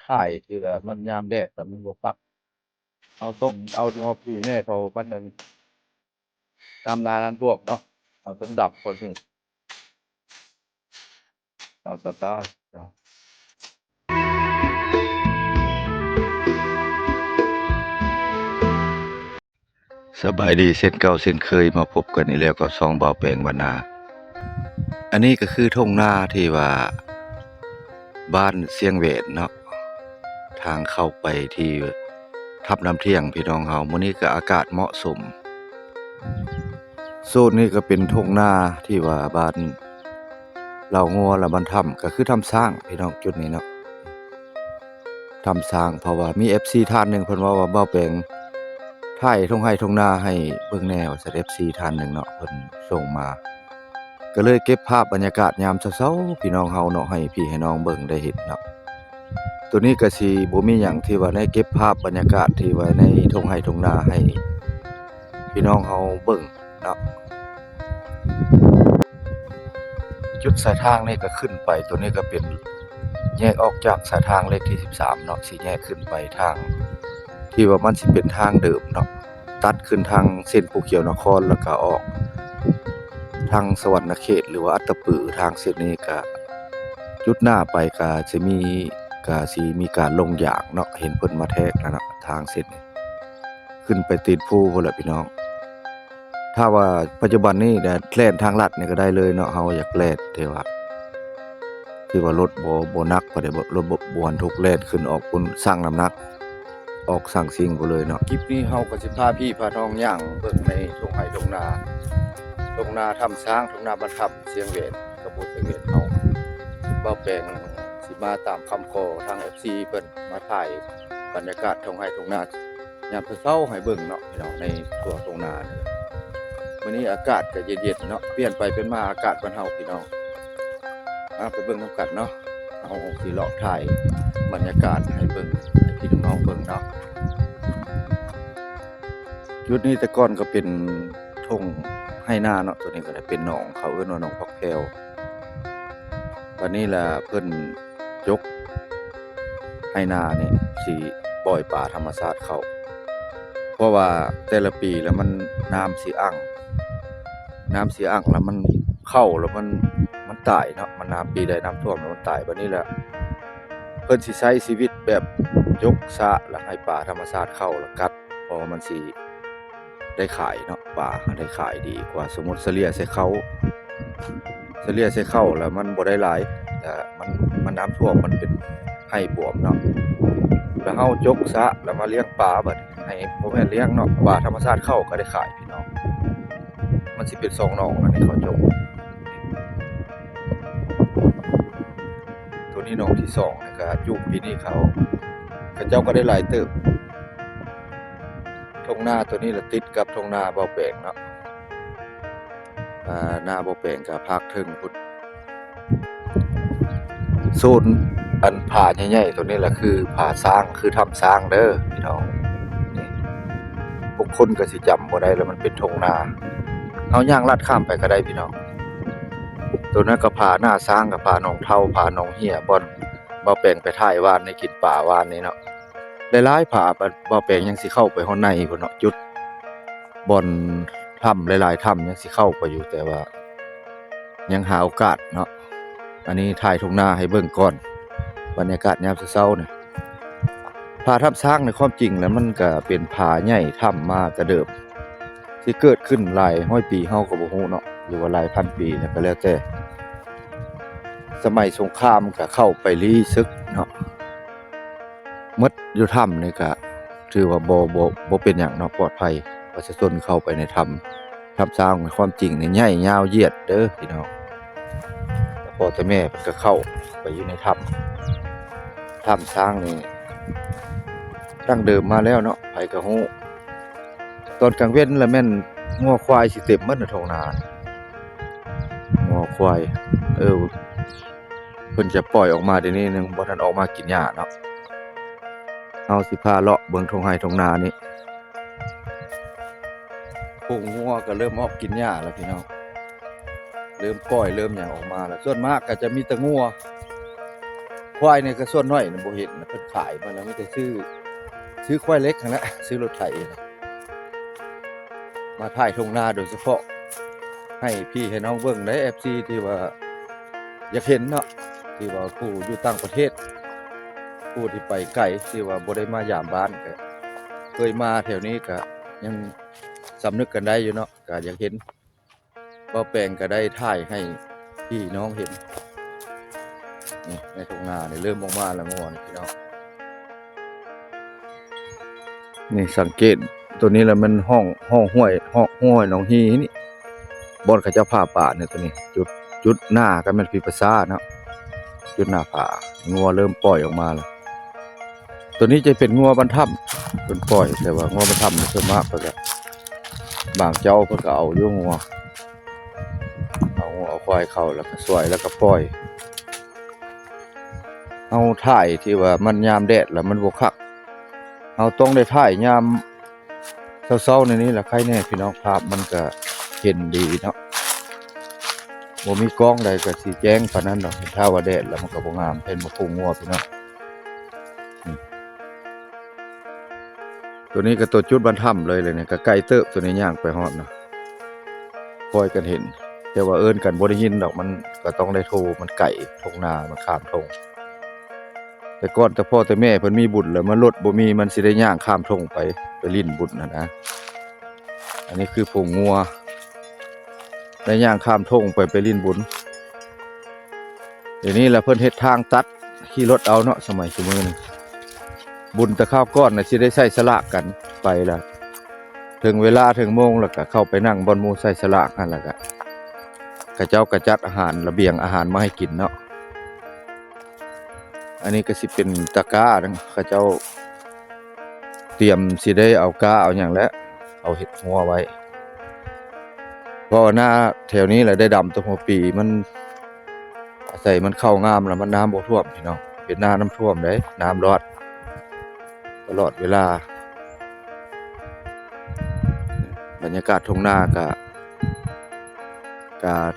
ถ่ายคือมันยามแดดแต่มันบ่ปักเอาต้มเอางอพี่แน่เขาปั้นหนึงตามร้านนั้นพวกเนาะเอาต้นดับคนหนึ่งเอาสตาร์ทสบายดีเส้นเก่าเส้นเคยมาพบกันอีกแล้วกับซองเบาแปลงบรรณาอันนี้ก็คือทุ่งนาที่ว่าบ้านเสียงเวทเนาะทางเข้าไปที่ทับน้ำเที่ยงพี่น้องเฮามื้อนี้ก็อากาศเหมาะสมโซนนี้ก็เป็นทุ่งนาที่ว่าบ้านเหล่างัวและบ้านถ้ำก็คือถ้ำสร้างพี่น้องจุดนี้เนาะถ้ำสร้างเพราะว่ามี FC ท่านหนึงเพิ่นว่าเบาแปลงถ่ายทุ่งไร่ทุ่งนาให้เบิ่งแนวเสร็จ FC ท่านหนึงเนาะเพิ่นส่งมาก็เลยเก็บภาพบรรยากาศยามเช้าๆพี่น้องเฮาเนาะให้พี่ให้น้องเบิ่งได้เห็นเนาะตัวนี้ก็สิบ่มีหยังที่ว่าได้เก็บภาพบรรยากาศที่ไว้ในทุ่งไร่ทุ่งนาให้พี่น้องเฮาเบิ่งเนาะจุดสายทางนี่ก็ขึ้นไปตัวนี้ก็เป็นแยกออกจากสายทางเลขที่13เนาะสิแยกขึ้นไปทางที่ว่ามันสิเป็นทางเดิมเนาะตัดขึ้นทางเส้นภูเขียวนครแล้วก็ออกทางสวรรณเขตหรือว่าอัตตปือทางเส้นนี้ก็จุดหน้าไปก็สิมีการลงยางเนาะเห็นเพิ่นมาแทรกแล้วเนาะทางเส้นนี้ขึ้นไปตีนภูพุ่นแหละพี่น้องถ้าว่าปัจจุบันนี้เนี่ยแล่นทางลัดนี่ก็ได้เลยเนาะเฮาอยากแล่นแต่ว่าที่ว่ารถบ่หนักบ่ได้รถบ่บรรทุกแล่นขึ้นออกบนชั่งน้ำหนักออกสั่งสิ่งบ่เลยเนาะคลิปนี้เฮาก็สิพาพี่พาน้องย่างเบิ่งในทุ่งไร่ทุ่งนาถ้ำช้างทุ่งนาบ้านถ้ำเสียงเวทกระบุเสียงเวทเฮาเว้าแปลงสิมาตามคำขอทาง FC เพิ่นมาถ่ายบรรยากาศทุ่งไร่ทุ่งนายามเช้าให้เบิ่งเนาะพี่น้องในตัวทุ่งนามื้อนี้อากาศก็เย็นๆเนาะเปลี่ยนไปเป็นมาอากาศบ้านเฮาพี่น้องไปเบิ่งนำกันเนาะเอาสิเลาะถ่ายบรรยากาศให้เบิ่งให้พี่น้องเบิ่งเนาะจุดนี้แต่ก่อนก็เป็นทุ่งให้นาเนาะตัวนี้ก็ได้เป็นหนองเขาเอิ้นว่าหนองพักแพรววันนี้ล่ะเพิ่นยกให้นานี่สิปล่อยป่าธรรมชาติเข้าเพราะว่าแต่ละปีแล้วมันน้ำสิอั้งแล้วมันเข้าแล้วมันตายเนาะมันน้ำปีใดน้ำท่วมแล้วมันตายบัดนี้แหละเพิ่นสิใช้ชีวิตแบบยกสระแล้วให้ป่าธรรมชาติเข้าแล้วกัดเพราะว่ามันสิได้ขายเนาะป่าได้ขายดีกว่าสมมุติเฉลี่ยใส่เขาแล้วมันบ่ได้หลายแต่มันน้ำท่วมมันเป็นให้บวมเนาะแล้วเฮายกสระแล้วมาเลี้ยงปลาบัดให้บ่แม่นเลี้ยงเนาะป่าธรรมชาติเข้าก็ได้ขายพี่น้องมันสิเป็น2หนองอันนี้เขาจกตัวนี้หนองที่2นี่ก็ยุคปีนี้เขาเจ้าก็ได้หลายเติบทุ่งนาตัวนี้ละติดกับทุ่งนาเบาแปลงเนาะนาเบาแปลงก็ภาคถึงพุ่นโซนอันผาใหญ่ๆตัวนี้แหละคือผาช้างคือถ้ำช้างเด้อพี่น้องนี่พวกคนก็สิจำบ่ได้แล้วมันเป็นทุ่งนาเอาย่างลัดข้ามไปก็ได้พี่น้องตัวนั้นก็ผาหน้าช้างกับผาหนองเฒ่าผาหนองเหี่ยบ่อนเบาแปลงไปถ่ายวานในกินป่าวานนี่เนาะหลายๆผาเบาแปลงยังสิเข้าไปฮอดในพุ่นเนาะจุดบ่อนถ้ำหลายๆถ้ำยังสิเข้าไปอยู่แต่ว่ายังหาโอกาสเนาะอันนี้ถ่ายทุ่งนาให้เบิ่งก่อนบรรยากาศยามเช้าๆเนี่ยผาถ้ำช้างในความจริงแล้วมันก็เป็นผาใหญ่ถ้ำมาแต่เดิมที่เกิดขึ้นหลายร้อยปีเฮาก็บ่ฮู้เนาะหรือว่าหลายพันปีเนี่ยก็แล้วแต่สมัยสงครามก็เข้าไปลี้ศึกเนาะหมดอยู่ถ้ำนี่ก็ถือว่าบ่เป็นหยังเนาะปลอดภัยประชาชนเข้าไปในถ้ำช้างในความจริงนี่ใหญ่ยาวเหยียดเด้อพี่น้องพ่อแต่แม่เพิ่นก็เข้าไปอยู่ในถ้ำช้างนี่ดั้งเดิมมาแล้วเนาะไผก็ฮู้ตอนกลางเว้นแล้วแม่นงัวควายสิเต็มหมดในทุ่งนางัวควายเพิ่นจะปล่อยออกมาเดี๋ยวนี้นึงบ่ทันออกมากินหญ้าเนาะเฮาสิพาเลาะเบิ่งทุ่งไร่ทุ่งนานี่พวกงัวก็เริ่มออกกินหญ้าแล้วพี่น้องเริ่มปล่อยเริ่มหยังออกมาแล้วส่วนมากก็จะมีแต่งัวค ควายนี่ก็ส่วนน้อยน่ะบ่เห็นนะเพิ่นขายมาแล้วมีแต่ซื้อควายเล็กนั่นแหละซื้อรถไถน่ะมาถ่ายทุ่งนาโดยเฉพาะให้พี่ให้น้องเบิ่งใน FC ที่ว่าอยากเห็นเนาะที่ว่าผู้อยู่ต่างประเทศผู้ที่ไปไกลที่ว่าบ่ได้มายามบ้านก็เคยมาแถวนี้ก็ยังสำนึกกันได้อยู่เนาะก็อยากเห็นบ่แปลงก็ได้ถ่ายให้พี่น้องเห็นนี่ในทุ่งนานี่เริ่มออกมาแล้วเมื่อวานพี่น้องนี่สังเกตตัวนี้แล้วมันห้องห้วยหนองฮีนี่บ่อนเขาเจ้าผ้าป่าเนี่ยตัวนี้จุดหน้าก็แม่นพิภาษาเนาะจุดหน้าผางัวเริ่มปล่อยออกมาแล้วตัวนี้จะเป็นงัวบรรทับเพิ่นปล่อยแต่ว่างัวบรรทับนี่ส่วนมากเพิ่นก็บางเจ้าเพิ่นก็เอาอยู่งัวเอาควายเข้าแล้วก็สวยแล้วก็ปล่อยเอาถ่ายที่ว่ามันยามแดดแล้วมันบ่คักเอาต้องได้ถ่ายยามเช้าๆในนี้ล่ะใครแน่พี่น้องภาพมันก็เห็นดีเนาะบ่มีกล้องใดก็สิแจ้งปานนั้นดอกถ้าว่าแดดแล้วมันก็บ่งามเป็นบ่พุงงัวพี่น้องตัวนี้ก็ตัวจุดบรรทับเลยเนี่ยก็ไกลเติบตัวนี้ย่างไปฮอดเนาะคอยกันเห็นแต่ว่าเอิ้นกันบ่ได้ยินดอกมันก็ต้องได้โทรมันไก่ทุ่งนามันข้ามทงแต่ก่อนแต่พ่อแต่แม่เพิ่นมีบุญแล้วมันรถบ่มีมันสิได้ย่างข้ามทงไปลิ้นบุญนะอันนี้คือผงงัวได้ย่างข้ามทงไปลิ้นบุญเดี๋ยวนี้แหละเพิ่นเฮ็ดทางตัดขี่รถเอาเนาะสมัยซุมื้อนี้บุญตะข้าวก้อนน่ะสิได้ใส่สลากกันไปล่ะถึงเวลาถึงโมงแล้วก็เข้าไปนั่งบนหมู่ใส่สลากนั่นแหละก็เจ้าก็จัดอาหารระเบียงอาหารมาให้กินเนาะอันนี้ก็สิเป็นตะกร้าเขาเจ้าเตรียมสิได้เอากาเอาหยังแล้วเอาเห็ดหัวไว้เพราะหน้าแถวนี้แหละได้ดำตัวหัวปีมันใส่มันเข้างามแล้วมันน้ำบ่ท่วมพี่น้องเป็นหน้าน้ำท่วมเด้น้ำรอดตลอดเวลาบรรยากาศทุ่งนาก็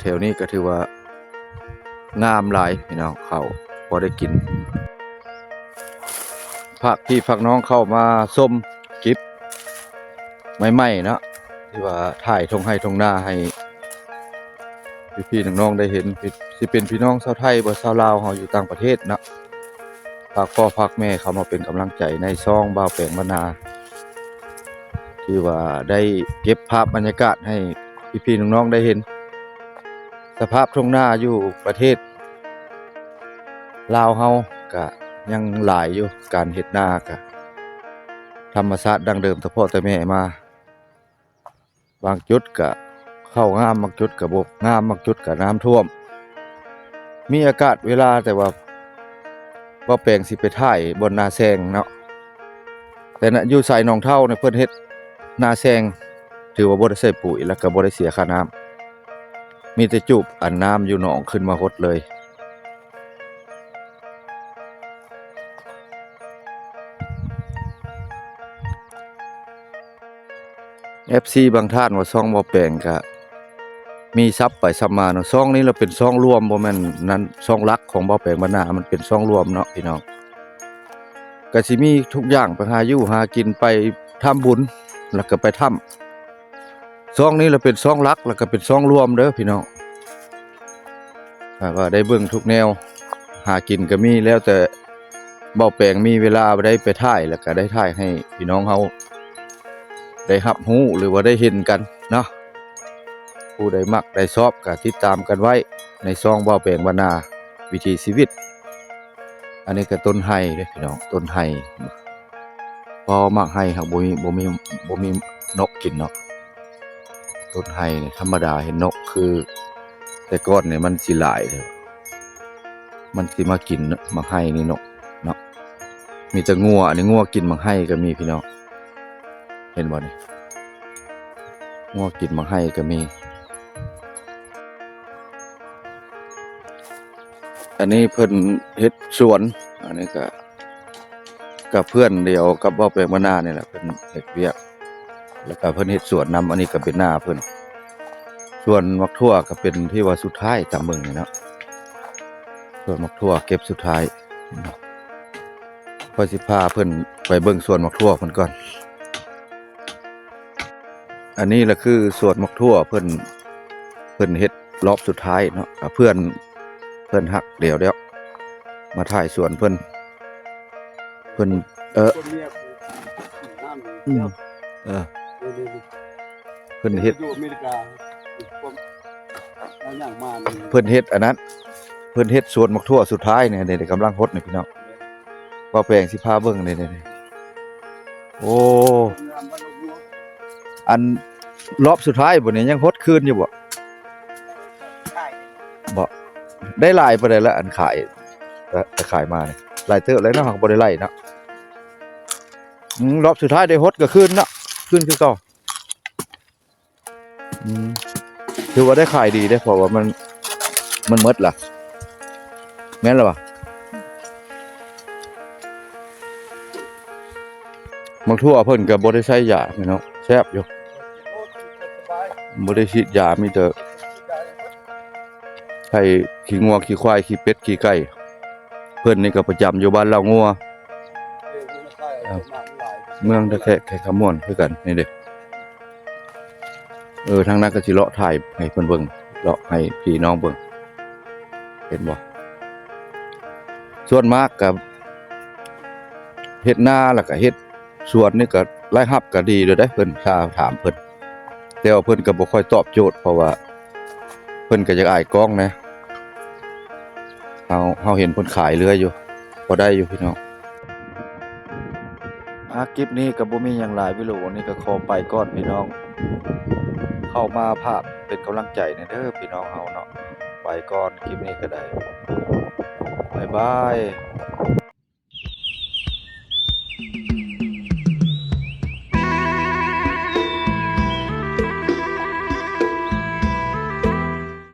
แถวนี้ก็ถือว่างามหลายพี่น้องเขาพอได้กินผักพี่ผักน้องเข้ามาส้มกิบใหม่ๆเนาะที่ว่าถ่ายทงให้ทงหน้าให้พี่ๆน้องๆได้เห็นสิเป็นพี่น้องชาวไทยบ่ชาวลาวเฮาอยู่ต่างประเทศเนาะฝากพ่อฝากแม่เข้ามาเป็นกำลังใจในช่องบ่าวแปลงบ้านนาที่ว่าได้เก็บภาพบรรยากาศให้พี่ๆน้องๆได้เห็นสภาพทุ่งนาอยู่ประเทศลาวเฮาก็ยังหลายอยู่การเฮ็ดนาก็ธรรมชาติดั้งเดิมแต่พ่อแต่แม่มาบางจุดก็เข้างามบางจุดก็บ่งามบางจุดก็น้ำท่วมมีอากาศเวลาแต่ว่าบ่แปลงสิไปถ่ายบนนาแซงเนาะแต่น่ะอยู่ไสหนองเท่าเนี่ยเพิ่นเฮ็ดนาแซงถือว่าบ่ได้ใส่ปุ๋ยแล้วก็บ่ได้เสียค่าน้ำมีแต่จุบอันน้ำอยู่หนองขึ้นมาฮดเลยFC บางท่านว่าซ่องบ่แปลงก็มีซับไปซับมาเนาะซ่องนี้เราเป็นซ่องรวมบ่แม่นนั้นซ่องหลักของบ่แปลงบ้านนามันเป็นซ่องรวมเนาะพี่น้องก็สิมีทุกอย่างไปหาอยู่หากินไปทำบุญแล้วก็ไปทำซ่องนี้เราเป็นซ่องหลักแล้วก็เป็นซ่องรวมเด้อพี่น้องก็ได้เบิ่งทุกแนวหากินก็มีแล้วแต่บ่แปลงมีเวลาได้ไปถ่ายแล้วก็ได้ถ่ายให้พี่น้องเฮาได้รับรู้หรือว่าได้เห็นกันเนาะผู้ใดมักได้ชอบก็ติดตามกันไว้ในช่องบ่าวแปลงบ้านนาวิถีชีวิตอันนี้ก็ต้นไห้เด้อพี่น้องต้นไห้พอมักไห้ครับบ่มีนกกินเนาะต้นไห้นี่ธรรมดาเห็นนกคือแต่ก่อนนี่มันสิหลายเลยมันสิมากินมักไห้นี่นกเนาะมีแต่งัวอันนี้งัวกินมักไห้ก็มีพี่น้องเห็นบ่นี่งัวกินมักไห้ก็มีอันนี้เพิ่นเฮ็ดสวนอันนี้ก็กับเพื่อนเดียวกับบ่าวแปลงบ้านนานี่แหละเพิ่นเฮ็ดเวียกแล้วก็เพิ่นเฮ็ดสวนนำอันนี้ก็เป็นนาเพิ่นส่วนมักทั่วก็เป็นที่ว่าสุดท้ายตามเบิ่งนี่เนาะส่วนมักทั่วเก็บสุดท้าย พอสิพาเพิ่นไปเบิ่งสวนมักทั่วเพิ่นก่อนอันนี้ล่ะคือสวนมักทั่วเพิ่นเฮ็ดรอบสุดท้ายเนาะเพื่อนฮักเดี๋ยวมาถ่ายสวนเพิ่นคนเมียน้ำ อืมเพิ่นเฮ็ด อยู่อเมริกาผมเอาอย่างมา เพิ่นเฮ็ดอันนั้นเพิ่นเฮ็ดสวนมักทั่วสุดท้ายเนี่ยเดี๋ยวกำลังฮดนี่พี่น้องว่าแปลงสิพาเบิ่งนี่โอ้อันรอบสุดท้ายบ่นี่ยังฮดคืนอยู่บ่บ่ได้หลายปานใดละอันขายแต่ขายมานี่หลายเติบเลยเนาะบ่ได้ไล่เนาะรอบสุดท้ายได้ฮดก็คืนเนาะคืนคือเก่าถือว่าได้ขายดีได้เพราะว่ามันหมดล่ะแม่นแล้วบ่มักทั่วเพิ่นก็บ่ได้ใช้ยาพี่น้องแซ่บอยู่บ่ได้ฉีดยามีแต่ให้ขี้งัวขี้ควายขี้เป็ดขี้ไก่เพิ่นนี่ก็ประจำอยู่บ้านเรางัวเมืองตะแคะแค่ขมวนคือกันนี่เด้ทางนั้นก็สิเลาะถ่ายให้เพิ่นเบิ่งเลาะให้พี่น้องเบิ่งเห็นบ่ส่วนมากก็เฮ็ดนาแล้วก็เฮ็ดสวนนี่ก็รายรับก็ดีเด้อเพิ่นถามเพิ่นแต่ว่าเพิ่นก็บ่ค่อยตอบโจทย์เพราะว่าเพิ่นก็อยากอายกล้องนะเฮาเห็นเพิ่นขายเรืออยู่พอได้อยู่พี่น้องคลิปนี้ก็บ่มีหยังหลายวิดีโอนี้ก็ขอไปก่อนพี่น้องเข้ามาภาพเป็นกำลังใจในเด้อพี่น้องเฮาเนาะไปก่อนคลิปนี้ก็ได้บ๊ายบาย